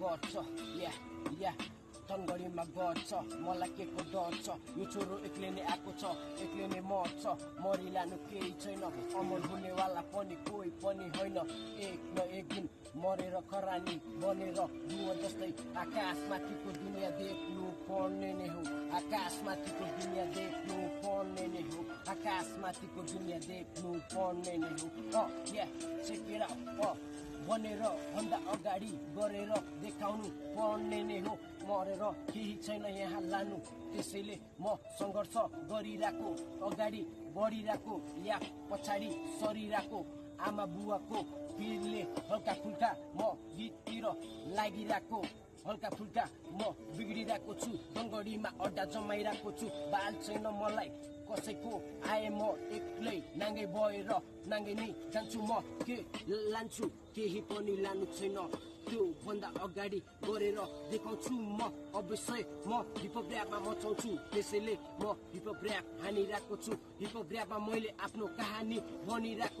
गर्छ या तनगढीमा गर्छ मलाई के को डर छ यो छोरो एक्लै नै आएको छ एक्लै नै मर्छ मरिलानु केही छैन अमर हुनेवाला पनि कोही पनि होइन एक न एक दिन मरेर खरानी बनेर धुवा जस्तै आकाशमाथिको दुनियाँ देख्नु पर्ने नै हो आकाशमाथिको दुनियाँ देख्नु पर्ने नै हो आकाशमाथिको दुनियाँ देख्नु पर्ने नै हो चेक इट आउट बनेर भन्दा अगाडि गरेर देखाउनु पर्ने नै हो मरेर केही छैन यहाँ लानु त्यसैले म सङ्घर्ष गरिरहेको अगाडि बढिरहेको या पछाडि सरिरहेको आमा बुवाको पिरले हल्का फुल्का म गीततिर लागिरहेको हल्का फुल्का म बिग्रिरहेको छु तनगढीमा अड्डा जमाइरहेको छु बाल छैन मलाई कसैको आए म एक्लै नाङ्गै भएर नाङ्गै नै जान्छु म के लान्छु केही पनि लानु छैन त्यो भन्दा अगाडि गरेर देखाउँछु म अवश्य म हिपहप र्यापमा मचाउँछु त्यसैले म हिपहप र्याप हानिरहेको छु हिपहप र्यापमा मैले आफ्नो कहानी भनिरहेको